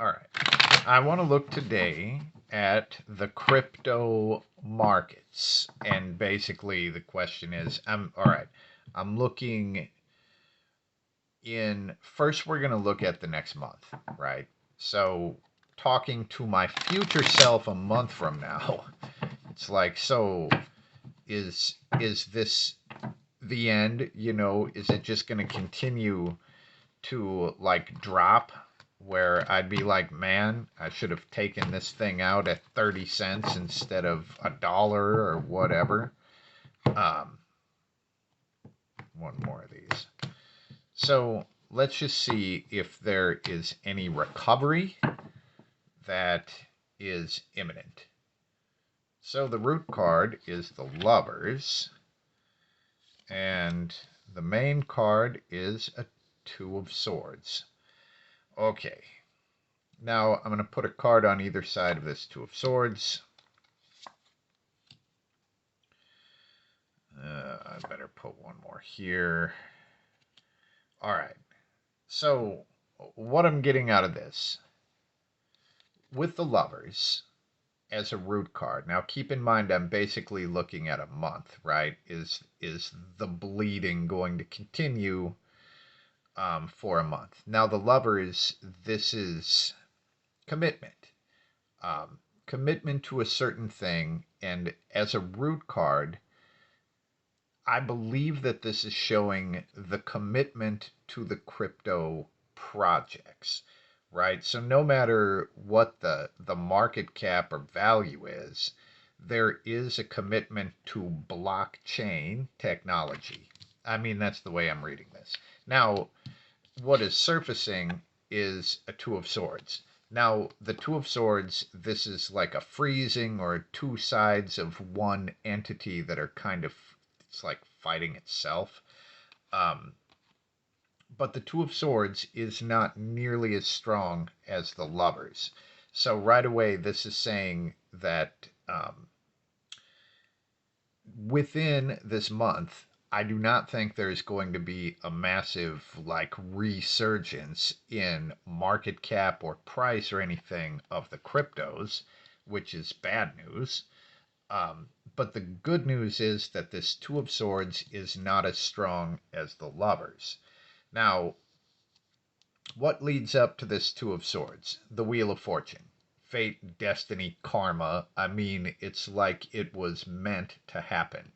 All right. I want to look today at the crypto markets. And basically the question is, all right. I'm looking in first we're going to look at the next month, right? So talking to my future self a month from now, it's like, so is this the end? Is it just going to continue to like drop where I'd be like, man, I should have taken this thing out at 30 cents instead of $1 or whatever. Um, one more of these. So let's just see if there is any recovery that is imminent. So the root card is the Lovers, and the main card is a Two of Swords. Okay, now I'm going to put a card on either side of this Two of Swords. I better put one more here. All right, so what I'm getting out of this, with the Lovers as a root card. Now keep in mind I'm basically looking at a month, right? Is the bleeding going to continue for a month? Now the Lovers, this is commitment. Commitment to a certain thing, and as a root card, I believe that this is showing the commitment to the crypto projects, right? So no matter what the market cap or value is, there is a commitment to blockchain technology. I mean, that's the way I'm reading this. Now, what is surfacing is a Two of Swords. Now, the Two of Swords, this is like a freezing or two sides of one entity that are kind of, it's like fighting itself. But the Two of Swords is not nearly as strong as the Lovers. So right away, this is saying that within this month, I do not think there's going to be a massive like resurgence in market cap or price or anything of the cryptos, which is bad news. But the good news is that this Two of Swords is not as strong as the Lovers. Now, what leads up to this Two of Swords? The Wheel of Fortune. Fate, destiny, karma. I mean, it's like it was meant to happen.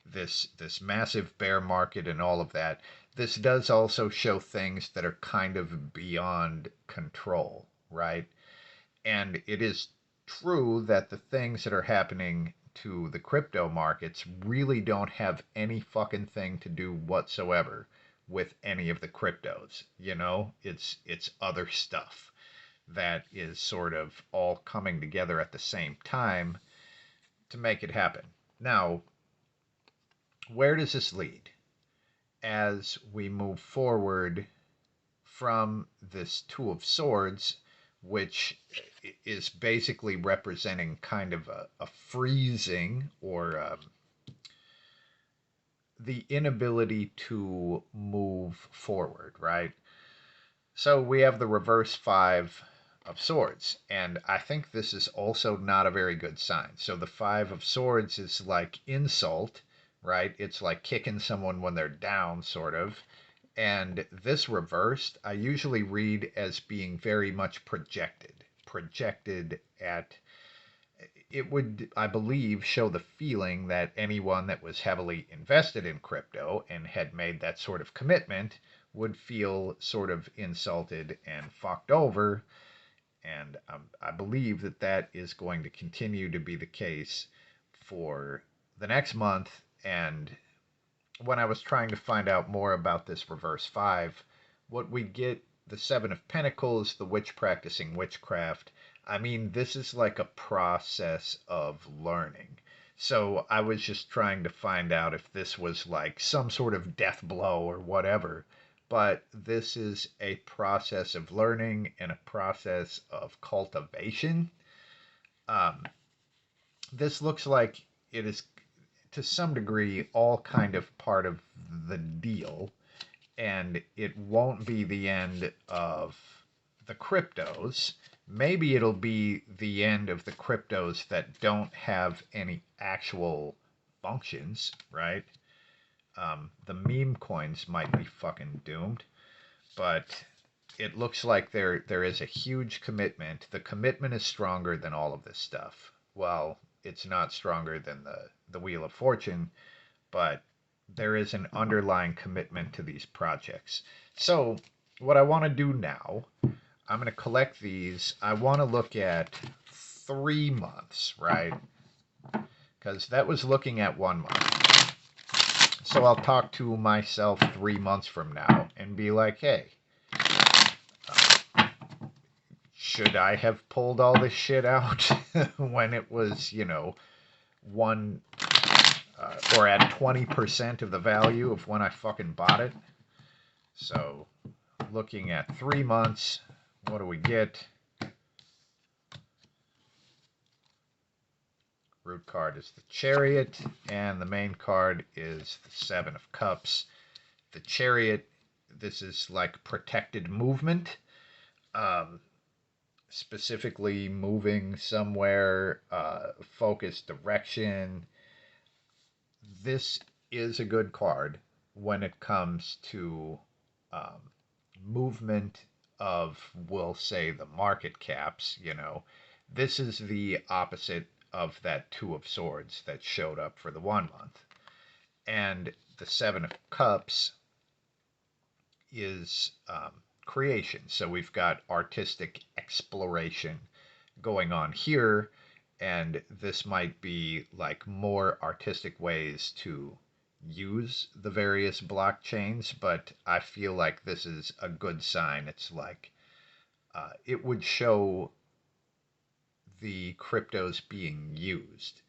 This massive bear market and all of that. This does also show things that are kind of beyond control, right? And it is true that the things that are happening to the crypto markets really don't have any fucking thing to do whatsoever with any of the cryptos. It's other stuff that is sort of all coming together at the same time to make it happen. Now, where does this lead as we move forward from this Two of Swords, which is basically representing kind of a freezing or the inability to move forward, right? So we have the reverse Five of Swords, and I think this is also not a very good sign. So the Five of Swords is like insult, right? It's like kicking someone when they're down, sort of. And this reversed, I usually read as being very much projected at, it would, I believe, show the feeling that anyone that was heavily invested in crypto and had made that sort of commitment would feel sort of insulted and fucked over. And I believe that that is going to continue to be the case for the next month. And when I was trying to find out more about this reverse five, what we get, the Seven of Pentacles, the witch practicing witchcraft. I mean, this is like a process of learning. So I was just trying to find out if this was like some sort of death blow or whatever. But this is a process of learning and a process of cultivation. Um, this looks like it is to some degree all kind of part of the deal, and it won't be the end of the cryptos. Maybe it'll be the end of the cryptos that don't have any actual functions, right? The meme coins might be fucking doomed, but it looks like there is a huge commitment. The commitment is stronger than all of this stuff. Well, it's not stronger than the Wheel of Fortune, but there is an underlying commitment to these projects. So, what I want to do now, I'm going to collect these. I want to look at 3 months, right? Because that was looking at 1 month. So I'll talk to myself 3 months from now and be like, hey, should I have pulled all this shit out when it was, one or at 20% of the value of when I fucking bought it? So, looking at 3 months, what do we get? Root card is the Chariot, and the main card is the Seven of Cups. The Chariot, this is like protected movement. Specifically moving somewhere, focused direction. This is a good card when it comes to movement of, we'll say, the market caps. This is the opposite of that Two of Swords that showed up for the 1 month. And the Seven of Cups is creation. So we've got artistic exploration going on here, and this might be like more artistic ways to use the various blockchains, but I feel like this is a good sign. It's like it would show the cryptos being used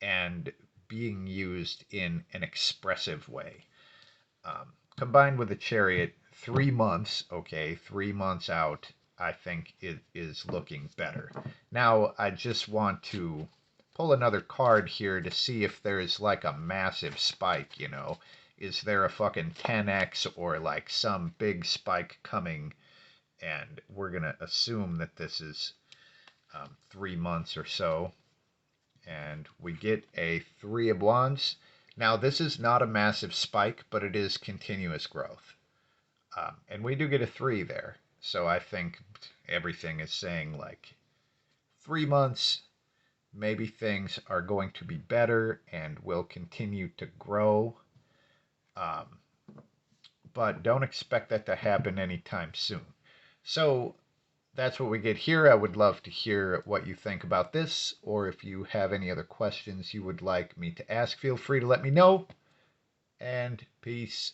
and being used in an expressive way. Combined with the Chariot, 3 months, okay, 3 months out, I think it is looking better. Now, I just want to pull another card here to see if there's like a massive spike, Is there a fucking 10x or like some big spike coming? And we're going to assume that this is 3 months or so. And we get a Three of Wands. Now, this is not a massive spike, but it is continuous growth. And we do get a 3 there. So I think everything is saying like 3 months, maybe things are going to be better and will continue to grow. But don't expect that to happen anytime soon. So that's what we get here. I would love to hear what you think about this, or if you have any other questions you would like me to ask, feel free to let me know. And peace